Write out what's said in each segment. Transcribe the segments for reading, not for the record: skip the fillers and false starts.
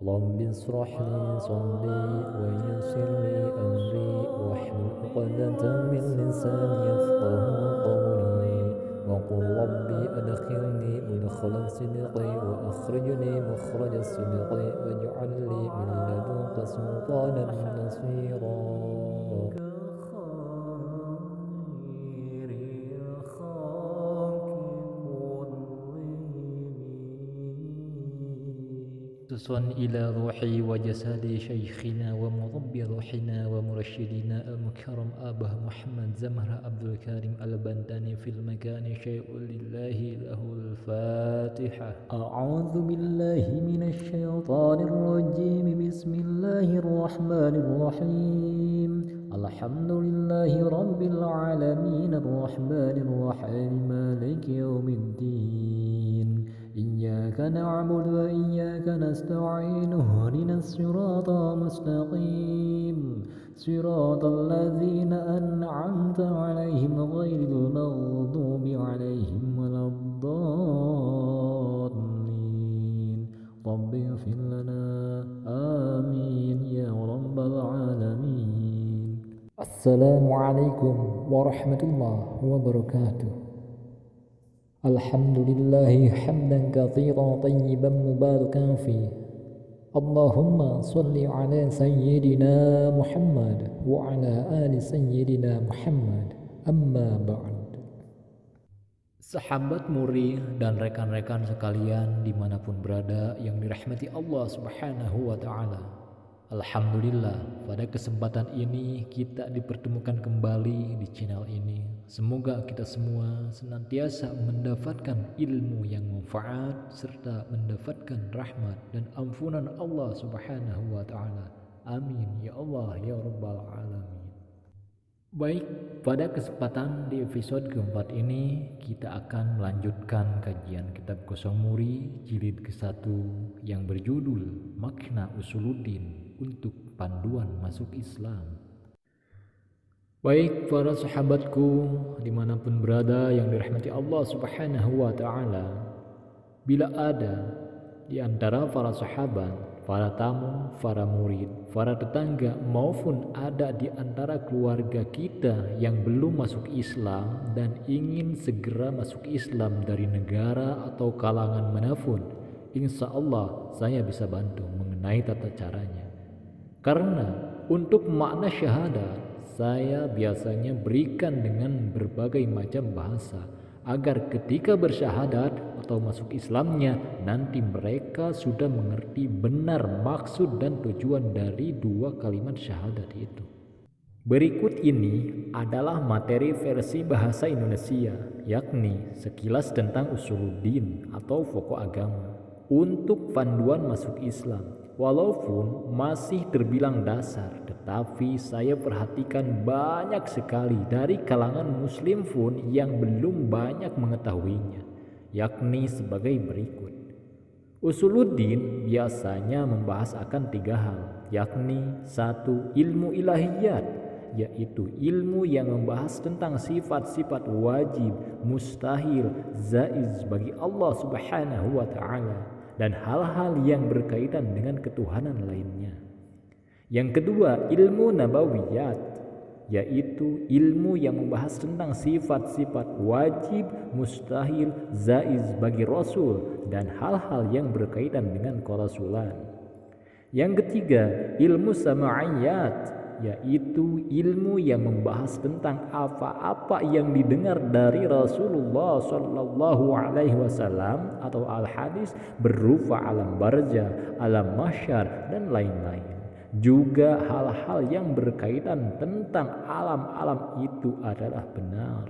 رب اشرح لي صدري ويسر لي أمري واحلل عقدة من لساني يفقه قولي وقل ربي أدخلني مدخل الصدق وأخرجني مخرج الصدق واجعل لي من لدنك سلطانا نصيرا. خصوصا إلى روحي وجسد شيخنا ومربي روحنا ومرشدنا المكرم أبا محمد زمر عبد الكريم البنداني في المكان شيء لله له الفاتحة. أعوذ بالله من الشيطان الرجيم. بسم الله الرحمن الرحيم. الحمد لله رب العالمين الرحمن الرحيم مالك يوم الدين. إياك نعبد وإياك نستعين اهدنا الصراط المستقيم صراط الذين أنعمت عليهم غير المغضوب عليهم ولا الضالين. رب اغفر لنا آمين يا رب العالمين. السلام عليكم ورحمة الله وبركاته. الحمد لله حمدا كثيرا طيبا مباركا فيه. اللهم صل على سيدنا محمد وعلى آل سيدنا محمد. أما بعد. Sahabat Muri dan rekan-rekan sekalian dimanapun berada yang dirahmati Allah Subhanahu wa Ta'ala, alhamdulillah pada kesempatan ini kita dipertemukan kembali di channel ini. Semoga kita semua senantiasa mendapatkan ilmu yang manfaat serta mendapatkan rahmat dan ampunan Allah Subhanahu wa Ta'ala. Amin ya Allah ya Rabbal Alamin. Baik, pada kesempatan di episode keempat ini kita akan melanjutkan kajian kitab Kosong Muri jilid ke-1 yang berjudul Makna Usuluddin untuk Panduan Masuk Islam. Baik para sahabatku dimanapun berada yang dirahmati Allah Subhanahu wa Ta'ala, bila ada di antara para sahabat, para tamu, para murid, para tetangga maupun ada di antara keluarga kita yang belum masuk Islam dan ingin segera masuk Islam dari negara atau kalangan manapun, insya Allah saya bisa bantu mengenai tata caranya. Karena untuk makna syahadat saya biasanya berikan dengan berbagai macam bahasa agar ketika bersyahadat atau masuk Islamnya nanti mereka sudah mengerti benar maksud dan tujuan dari dua kalimat syahadat itu. Berikut ini adalah materi versi bahasa Indonesia, yakni sekilas tentang usuluddin atau pokok agama untuk panduan masuk Islam. Walaupun masih terbilang dasar, tetapi saya perhatikan banyak sekali dari kalangan muslim pun yang belum banyak mengetahuinya, yakni sebagai berikut. Usuluddin biasanya membahas akan 3 hal, yakni 1. Ilmu ilahiyat, yaitu ilmu yang membahas tentang sifat-sifat wajib, mustahil, jaiz bagi Allah Subhanahu wa Ta'ala dan hal-hal yang berkaitan dengan ketuhanan lainnya. Yang kedua, ilmu nabawiyat, yaitu ilmu yang membahas tentang sifat-sifat wajib, mustahil, jaiz bagi Rasul dan hal-hal yang berkaitan dengan kerasulan. Yang ketiga, ilmu sama'iyat, yaitu ilmu yang membahas tentang apa-apa yang didengar dari Rasulullah Shallallahu Alaihi Wasallam atau al-hadis berupa alam barzah, alam mahsyar dan lain-lain. Juga hal-hal yang berkaitan tentang alam-alam itu adalah benar.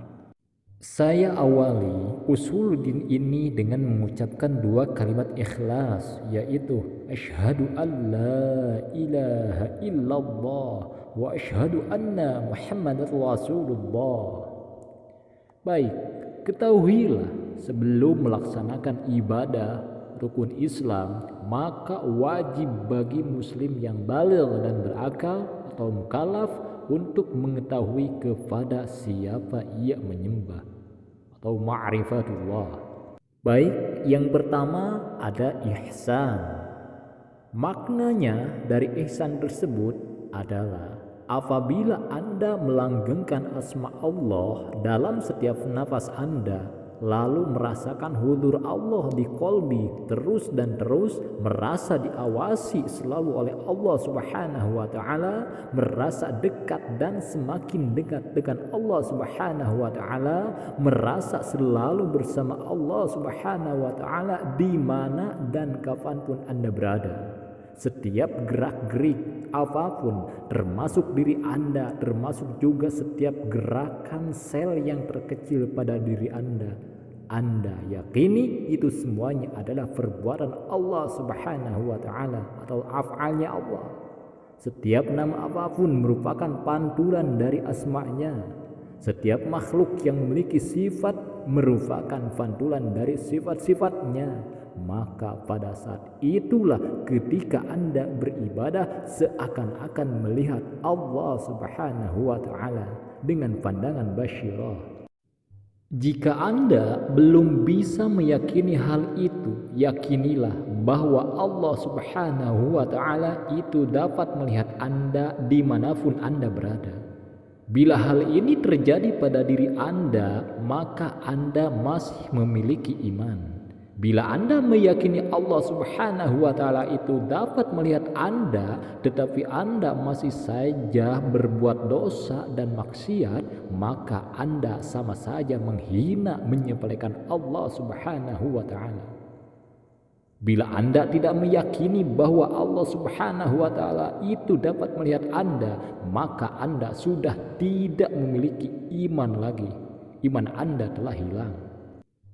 Saya awali usuluddin ini dengan mengucapkan 2 kalimat ikhlas, yaitu asyhadu an la ilaha illallah wa asyhadu anna Muhammadar Rasulullah. Baik, ketahuilah sebelum melaksanakan ibadah rukun Islam, maka wajib bagi muslim yang baligh dan berakal atau mukallaf untuk mengetahui kepada siapa ia menyembah atau ma'rifatullah. Baik, yang pertama ada ihsan, Maknanya dari ihsan tersebut adalah apabila Anda melanggengkan asma Allah dalam setiap nafas Anda, lalu merasakan hudur Allah di kolbi terus dan terus, merasa diawasi selalu oleh Allah Subhanahu wa Ta'ala, merasa dekat dan semakin dekat dengan Allah Subhanahu wa Ta'ala, merasa selalu bersama Allah Subhanahu wa Ta'ala di mana dan kapanpun Anda berada. Setiap gerak-gerik apapun, termasuk diri Anda, termasuk juga setiap gerakan sel yang terkecil pada diri Anda yakini itu semuanya adalah perbuatan Allah Subhanahu wa Ta'ala atau af'alnya Allah. Setiap nama apapun merupakan pantulan dari asma'nya. Setiap makhluk yang memiliki sifat merupakan pantulan dari sifat-sifatnya. Maka pada saat itulah ketika Anda beribadah seakan-akan melihat Allah Subhanahu wa Ta'ala dengan pandangan basyirah. Jika Anda belum bisa meyakini hal itu, yakinilah bahwa Allah Subhanahu wa Ta'ala itu dapat melihat Anda dimanapun Anda berada. Bila hal ini terjadi pada diri Anda, maka Anda masih memiliki iman. Bila Anda meyakini Allah Subhanahu wa Ta'ala itu dapat melihat Anda, tetapi Anda masih saja berbuat dosa dan maksiat, maka Anda sama saja menghina, menyepelekan Allah Subhanahu wa Ta'ala. Bila Anda tidak meyakini bahwa Allah Subhanahu wa Ta'ala itu dapat melihat Anda, maka Anda sudah tidak memiliki iman lagi. Iman Anda telah hilang.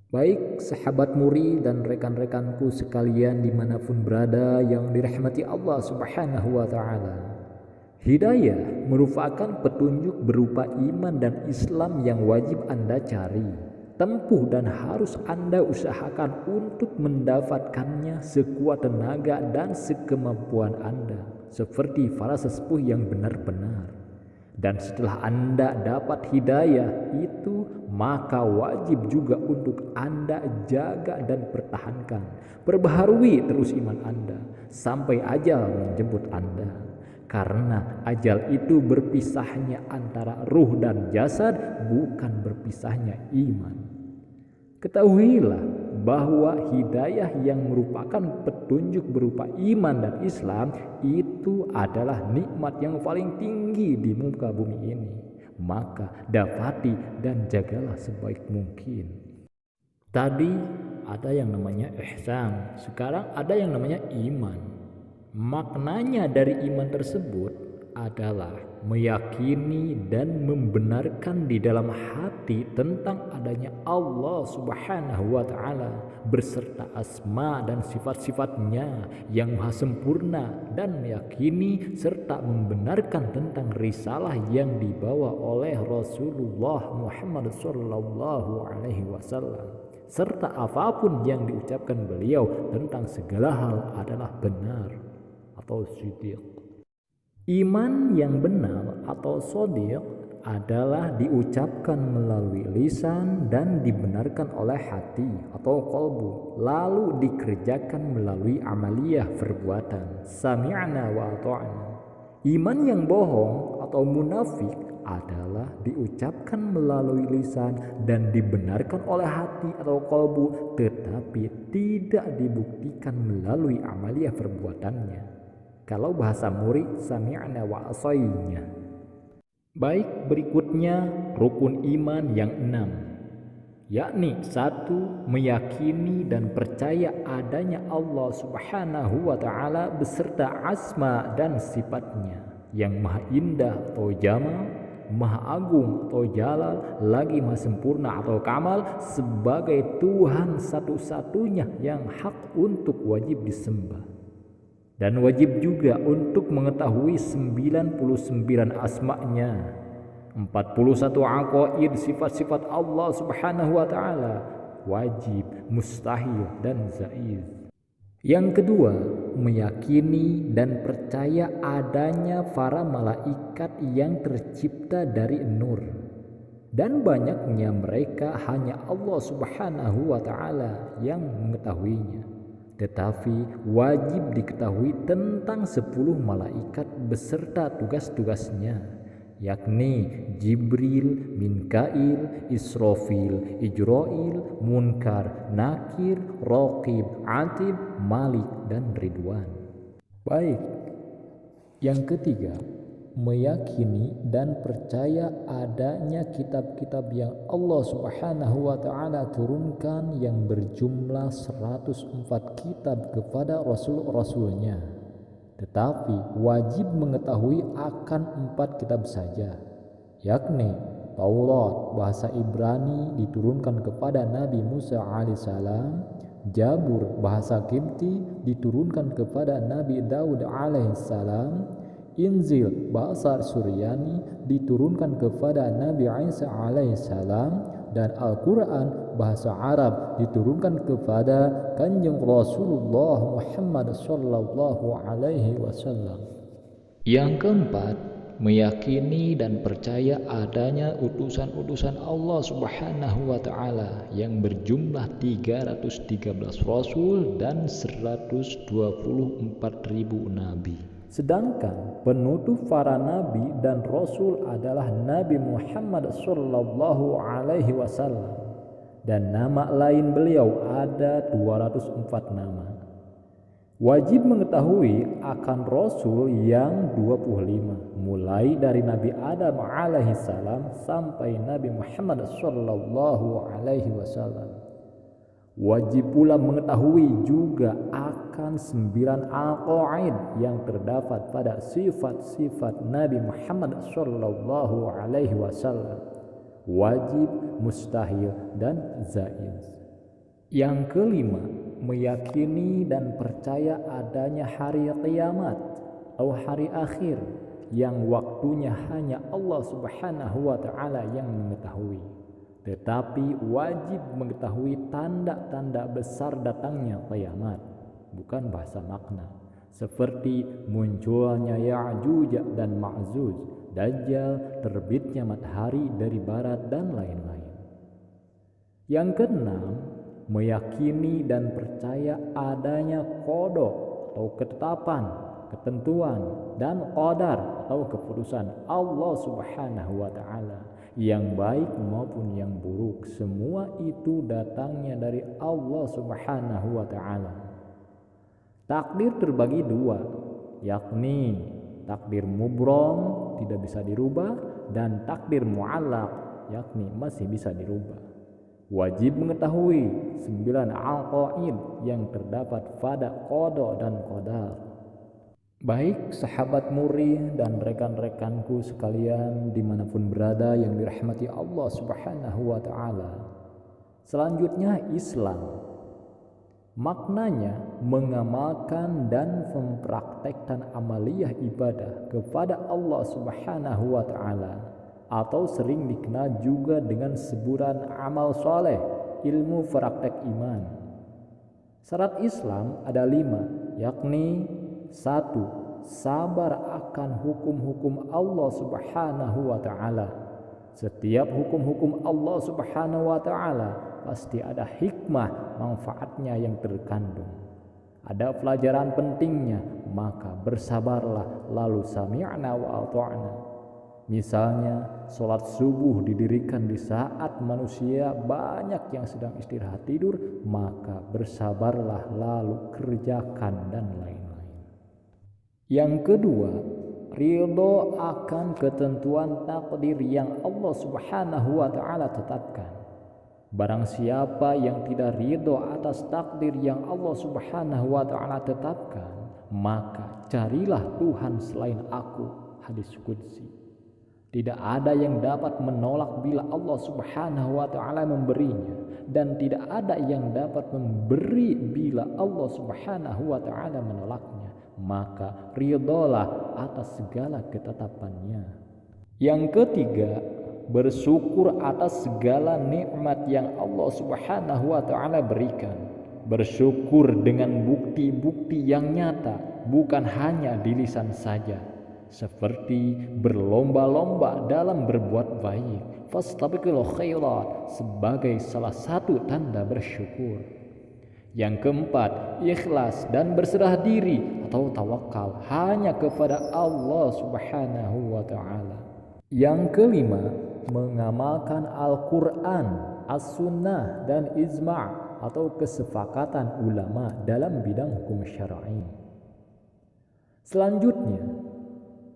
Baik sahabat muri dan rekan-rekanku sekalian dimanapun berada yang dirahmati Allah Subhanahu wa Ta'ala, hidayah merupakan petunjuk berupa iman dan Islam yang wajib Anda cari, tempuh dan harus Anda usahakan untuk mendapatkannya sekuat tenaga dan sekemampuan Anda, seperti para sesepuh yang benar-benar. Dan setelah Anda dapat hidayah itu, maka wajib juga untuk Anda jaga dan pertahankan. Perbaharui terus iman Anda sampai ajal menjemput Anda. Karena ajal itu berpisahnya antara ruh dan jasad, bukan berpisahnya iman. Ketahuilah bahwa hidayah yang merupakan petunjuk berupa iman dan Islam itu adalah nikmat yang paling tinggi di muka bumi ini. Maka dapati dan jagalah sebaik mungkin. Tadi ada yang namanya ihsan, sekarang ada yang namanya iman. Maknanya dari iman tersebut adalah meyakini dan membenarkan di dalam hati tentang adanya Allah Subhanahu wa Ta'ala beserta asma dan sifat-sifatnya yang maha sempurna, dan meyakini serta membenarkan tentang risalah yang dibawa oleh Rasulullah Muhammad sallallahu alaihi wasallam, serta apapun yang diucapkan beliau tentang segala hal adalah benar atau shadiq. Iman yang benar atau shadiq adalah diucapkan melalui lisan dan dibenarkan oleh hati atau qalbu, lalu dikerjakan melalui amaliyah perbuatan, sami'na wa ata'na. Iman yang bohong atau munafik adalah diucapkan melalui lisan dan dibenarkan oleh hati atau qalbu, tetapi tidak dibuktikan melalui amaliyah perbuatannya. Kalau bahasa murid, sami'na wa asainya. Baik, berikutnya rukun iman yang 6, yakni 1. Meyakini dan percaya adanya Allah Subhanahu wa Ta'ala beserta asma dan sifatnya yang maha indah atau jamal, maha agung atau jalal, lagi maha sempurna atau kamal, sebagai Tuhan satu-satunya yang hak untuk wajib disembah. Dan wajib juga untuk mengetahui 99 asma'nya, 41 aqaid sifat-sifat Allah Subhanahu wa Ta'ala, wajib, mustahil, dan zaiz. Yang kedua, meyakini dan percaya adanya para malaikat yang tercipta dari nur, dan banyaknya mereka hanya Allah Subhanahu wa Ta'ala yang mengetahuinya. Tetapi wajib diketahui tentang 10 malaikat beserta tugas-tugasnya, yakni Jibril, Minkail, Israfil, Ijrail, Munkar, Nakir, Raqib, Atid, Malik, dan Ridwan. Baik, yang ketiga, meyakini dan percaya adanya kitab-kitab yang Allah Subhanahu wa ta'ala turunkan yang berjumlah 104 kitab kepada rasul-rasulnya. Tetapi wajib mengetahui akan 4 kitab saja, yakni Taurat bahasa Ibrani diturunkan kepada Nabi Musa alaihissalam, Jabur bahasa Kipti diturunkan kepada Nabi Daud alaihissalam, Injil bahasa Suryani diturunkan kepada Nabi Isa alaihissalam, dan Al-Quran bahasa Arab diturunkan kepada Kanjeng Rasulullah Muhammad sallallahu alaihi wasallam. Yang keempat, meyakini dan percaya adanya utusan-utusan Allah Subhanahu wa ta'ala yang berjumlah 313 rasul dan 124.000 nabi. Sedangkan penutup para nabi dan rasul adalah Nabi Muhammad sallallahu alaihi wasallam, dan nama lain beliau ada 204 nama. Wajib mengetahui akan rasul yang 25, mulai dari Nabi Adam alaihissalam sampai Nabi Muhammad sallallahu alaihi wasallam. Wajib pula mengetahui juga akan 9 aqaid yang terdapat pada sifat-sifat Nabi Muhammad sallallahu alaihi wasallam, wajib, mustahil, dan jaiz. Yang kelima, meyakini dan percaya adanya hari kiamat atau hari akhir yang waktunya hanya Allah Subhanahu wa ta'ala yang mengetahui. Tetapi wajib mengetahui tanda-tanda besar datangnya kiamat, bukan bahasa makna, seperti munculnya Ya'juj dan Ma'juj, Dajjal, terbitnya matahari dari barat, dan lain-lain. Yang keenam, meyakini dan percaya adanya qada atau ketetapan, ketentuan, dan qadar atau keputusan Allah Subhanahu wa ta'ala, yang baik maupun yang buruk, semua itu datangnya dari Allah Subhanahu wa ta'ala. Takdir terbagi 2, yakni takdir mubrom tidak bisa dirubah, dan takdir mu'allaq yakni masih bisa dirubah. Wajib mengetahui 9 aqaid yang terdapat pada qada dan qadar. Baik sahabat Muri dan rekan-rekanku sekalian dimanapun berada yang dirahmati Allah Subhanahu wa ta'ala. Selanjutnya Islam. Maknanya mengamalkan dan mempraktekkan amaliyah ibadah kepada Allah Subhanahu wa ta'ala, atau sering dikenal juga dengan sebutan amal soleh, ilmu praktek iman. Syarat Islam ada 5, yakni 1. Sabar akan hukum-hukum Allah Subhanahu wa ta'ala. Setiap hukum-hukum Allah Subhanahu wa ta'ala pasti ada hikmah manfaatnya yang terkandung. Ada pelajaran pentingnya, maka bersabarlah lalu sami'na wa ata'na. Misalnya, sholat subuh didirikan di saat manusia banyak yang sedang istirahat tidur, maka bersabarlah lalu kerjakan, dan lain-lain. Yang kedua, ridho akan ketentuan takdir yang Allah Subhanahu wa ta'ala tetapkan. Barang siapa yang tidak ridho atas takdir yang Allah Subhanahu wa ta'ala tetapkan, maka carilah Tuhan selain aku. Hadis qudsi. Tidak ada yang dapat menolak bila Allah Subhanahu wa ta'ala memberinya, dan tidak ada yang dapat memberi bila Allah Subhanahu wa ta'ala menolaknya. Maka ridholah atas segala ketetapannya. Yang ketiga, bersyukur atas segala nikmat yang Allah Subhanahu wa ta'ala berikan. Bersyukur dengan bukti-bukti yang nyata, bukan hanya di lisan saja, seperti berlomba-lomba dalam berbuat baik, fastabiqul khairat, sebagai salah satu tanda bersyukur. Yang keempat, ikhlas dan berserah diri atau tawakal hanya kepada Allah Subhanahu wa taala. Yang kelima, mengamalkan Al-Quran, As-Sunnah, dan Ijma' atau kesepakatan ulama dalam bidang hukum syar'i. Selanjutnya,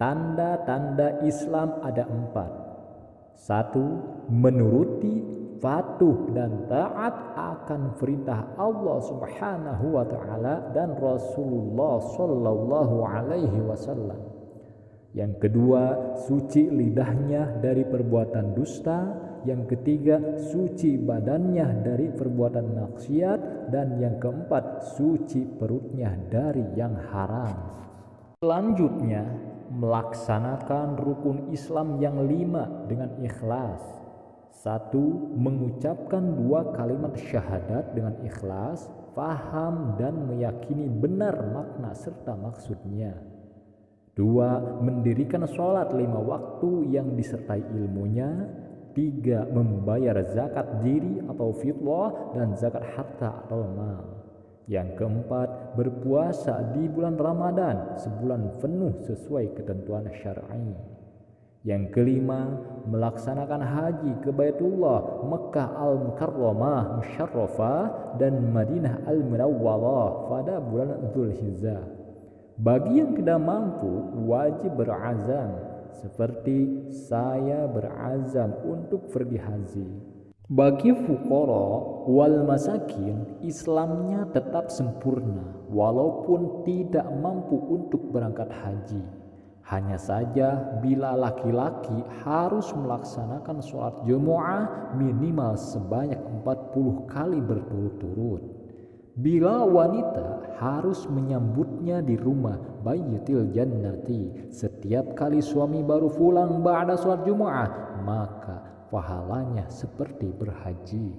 tanda-tanda Islam ada 4. 1. Menuruti, patuh, dan taat akan perintah Allah Subhanahu wa taala dan Rasulullah sallallahu alaihi wasallam. Yang kedua, suci lidahnya dari perbuatan dusta. Yang ketiga, suci badannya dari perbuatan maksiat. Dan yang keempat, suci perutnya dari yang haram. Selanjutnya, melaksanakan rukun Islam yang 5 dengan ikhlas. 1. Mengucapkan 2 kalimat syahadat dengan ikhlas, faham dan meyakini benar makna serta maksudnya. 2. Mendirikan sholat 5 waktu yang disertai ilmunya. 3. Membayar zakat diri atau fitrah dan zakat harta atau mal. Yang keempat, berpuasa di bulan Ramadan sebulan penuh sesuai ketentuan syar'i. Yang kelima, melaksanakan haji ke Baitullah, Mekah Al-Mukarramah Musyarrafah dan Madinah Al-Munawwarah pada bulan Dzulhijjah. Bagi yang tidak mampu, wajib berazam, seperti saya berazam untuk pergi haji. Bagi fuqara wal masakin, Islamnya tetap sempurna walaupun tidak mampu untuk berangkat haji. Hanya saja bila laki-laki harus melaksanakan sholat Jumu'ah minimal sebanyak 40 kali berturut-turut. Bila wanita harus menyambutnya di rumah Baitul Jannati setiap kali suami baru pulang ba'da sholat Jumu'ah, maka pahalanya seperti berhaji.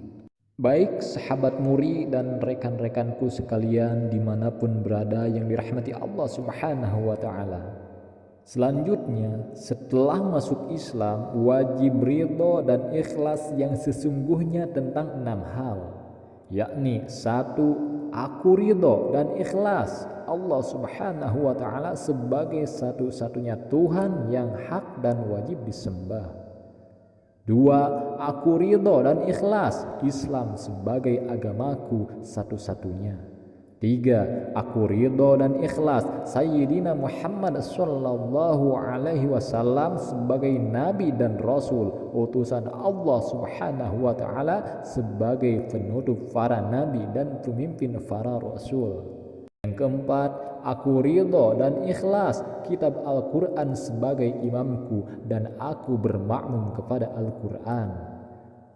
Baik sahabat muri dan rekan-rekanku sekalian dimanapun berada yang dirahmati Allah Subhanahu wa ta'ala. Selanjutnya, setelah masuk Islam, wajib ridho dan ikhlas yang sesungguhnya tentang 6 hal, yakni 1. Aku ridho dan ikhlas Allah Subhanahu wa ta'ala sebagai satu-satunya Tuhan yang hak dan wajib disembah. 2. Aku ridho dan ikhlas Islam sebagai agamaku satu-satunya. 3. Aku ridho dan ikhlas Sayyidina Muhammad sallallahu alaihi wasallam sebagai nabi dan rasul, utusan Allah Subhanahu wa ta'ala sebagai penutup para nabi dan pemimpin para rasul. Yang keempat, aku ridho dan ikhlas kitab Al-Quran sebagai imamku dan aku bermakmum kepada Al-Quran.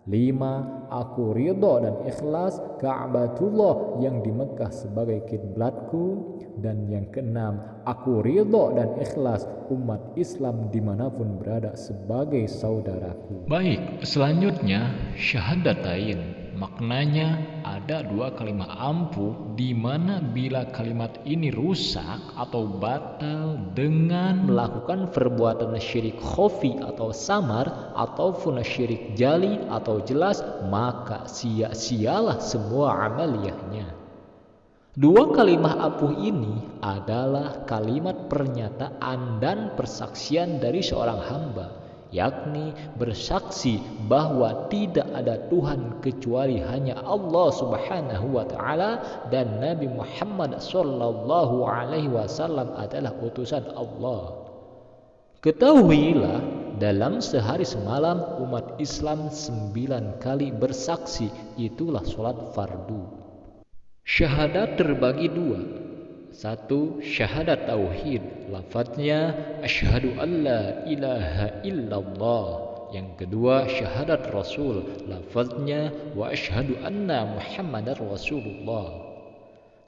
5. Aku ridho dan ikhlas Ka'batullah yang di Mekah sebagai kiblatku. Dan yang keenam, aku ridho dan ikhlas umat Islam dimanapun berada sebagai saudaraku. Baik, selanjutnya syahadatain. Maknanya ada 2 kalimat ampuh di mana bila kalimat ini rusak atau batal dengan melakukan perbuatan syirik khafi atau samar ataupun syirik jali atau jelas, maka sia-sialah semua amaliyahnya. 2 kalimat ampuh ini adalah kalimat pernyataan dan persaksian dari seorang hamba, yakni bersaksi bahwa tidak ada Tuhan kecuali hanya Allah Subhanahu wa ta'ala dan Nabi Muhammad sallallahu alaihi wasallam adalah utusan Allah. Ketahuilah, dalam sehari semalam umat Islam 9 kali bersaksi, itulah sholat fardu. Syahadat terbagi 2. 1. Syahadat tauhid, lafadznya asyhadu alla ilaha illallah. Yang kedua, syahadat rasul, lafadznya wa asyhadu anna muhammadar rasulullah.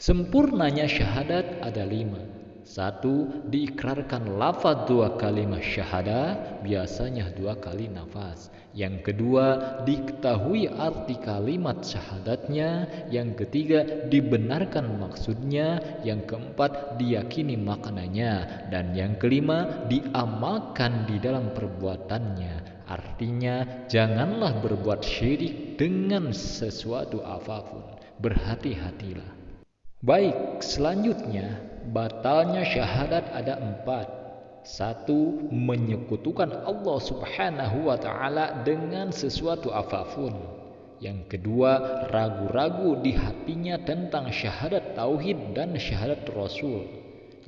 Sempurnanya syahadat ada 5. 1. Diikrarkan lafaz 2 kalimat syahadah, biasanya 2 kali nafas. Yang kedua, diketahui arti kalimat syahadatnya. Yang ketiga, dibenarkan maksudnya. Yang keempat, diyakini maknanya. Dan yang kelima, diamalkan di dalam perbuatannya. Artinya, janganlah berbuat syirik dengan sesuatu apapun. berhati-hatilah. Baik, selanjutnya batalnya syahadat ada 4. 1. Menyekutukan Allah Subhanahu wa ta'ala dengan sesuatu apapun. Yang kedua, ragu-ragu di hatinya tentang syahadat tauhid dan syahadat Rasul.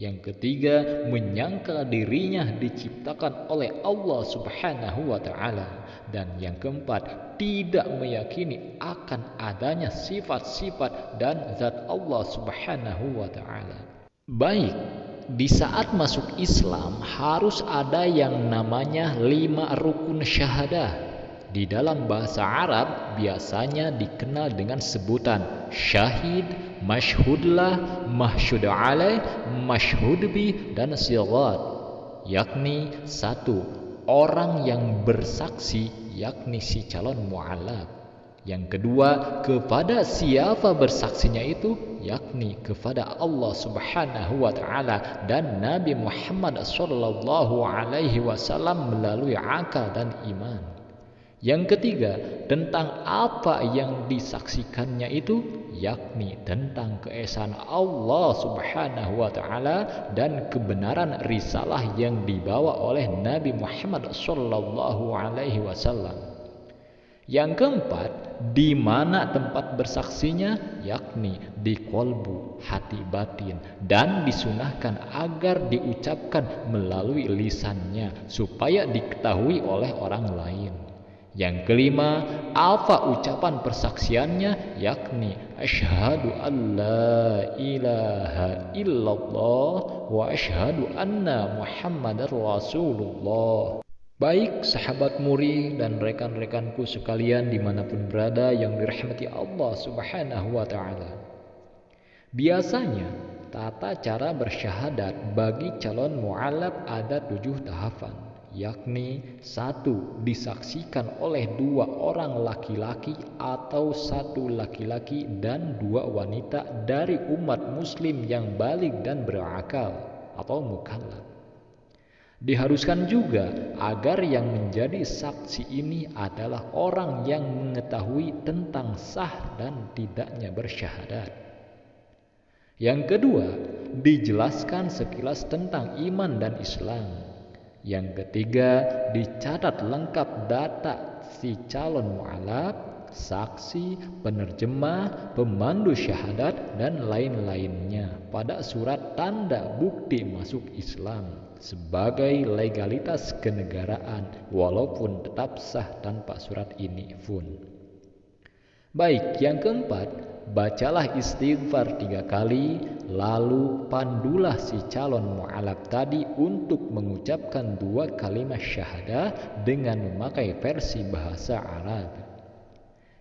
Yang ketiga, menyangka dirinya diciptakan oleh Allah Subhanahu wa ta'ala. Dan yang keempat, tidak meyakini akan adanya sifat-sifat dan zat Allah Subhanahu wa ta'ala. Baik, di saat masuk Islam harus ada yang namanya 5 rukun syahadah. Di dalam bahasa Arab biasanya dikenal dengan sebutan syahid, masyhudlah, masyhud alaih, masyhud bih, dan sigat. Yakni 1. Orang yang bersaksi, yakni si calon mu'allaf. Yang kedua, kepada siapa bersaksinya itu, yakni kepada Allah Subhanahu wa ta'ala dan Nabi Muhammad sallallahu alaihi wasallam melalui akal dan iman. Yang ketiga, tentang apa yang disaksikannya itu, yakni tentang keesaan Allah Subhanahu wa ta'ala dan kebenaran risalah yang dibawa oleh Nabi Muhammad sallallahu alaihi wasallam. Yang keempat, di mana tempat bersaksinya, yakni di kolbu, hati batin, dan disunahkan agar diucapkan melalui lisannya supaya diketahui oleh orang lain. Yang kelima, apa ucapan persaksiannya, yakni asyhadu an la ilaha illallah wa asyhadu anna Muhammadar Rasulullah. Baik sahabat muri dan rekan-rekanku sekalian dimanapun berada yang dirahmati Allah Subhanahu wa ta'ala. Biasanya tata cara bersyahadat bagi calon mu'allaf ada 7 tahapan, yakni 1. Disaksikan oleh 2 orang laki-laki atau 1 laki-laki dan 2 wanita dari umat muslim yang baligh dan berakal atau mukallaf. Diharuskan juga agar yang menjadi saksi ini adalah orang yang mengetahui tentang sah dan tidaknya bersyahadat. Yang kedua, dijelaskan sekilas tentang iman dan Islam. Yang ketiga, dicatat lengkap data si calon mu'allaf, saksi, penerjemah, pemandu syahadat, dan lain-lainnya pada surat tanda bukti masuk Islam sebagai legalitas kenegaraan walaupun tetap sah tanpa surat ini pun. Baik, yang keempat, bacalah istighfar 3 kali, lalu pandulah si calon mu'allaf tadi untuk mengucapkan 2 kalimat syahadah dengan memakai versi bahasa Arab.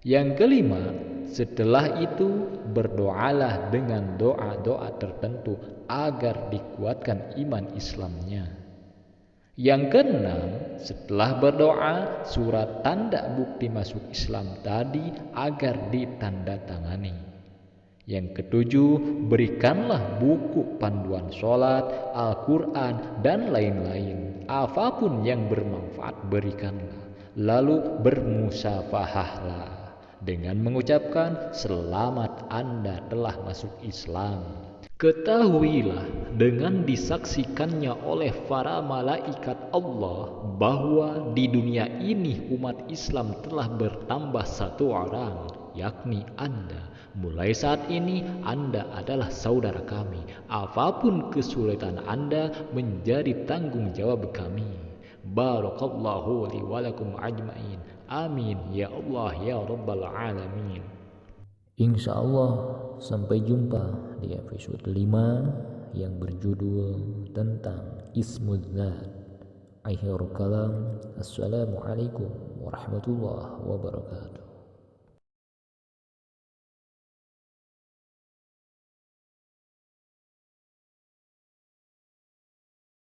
Yang kelima, setelah itu berdoalah dengan doa-doa tertentu agar dikuatkan iman Islamnya. Yang keenam, setelah berdoa, surat tanda bukti masuk Islam tadi agar ditandatangani. Yang ketujuh, berikanlah buku panduan sholat, Al-Quran, dan lain-lain. Apapun yang bermanfaat berikanlah. Lalu bermusafahahlah dengan mengucapkan selamat Anda telah masuk Islam. Ketahuilah dengan disaksikannya oleh para malaikat Allah bahwa di dunia ini umat Islam telah bertambah 1 orang, yakni Anda. Mulai saat ini Anda adalah saudara kami. Apapun kesulitan Anda menjadi tanggung jawab kami. Barakallahu li wa lakum ajmain. Amin ya Allah ya Rabbal Alamin. Insya Allah sampai jumpa di episode 5 yang berjudul tentang Ismul Dzat. Akhirul kalam. Assalamualaikum warahmatullahi wabarakatuh.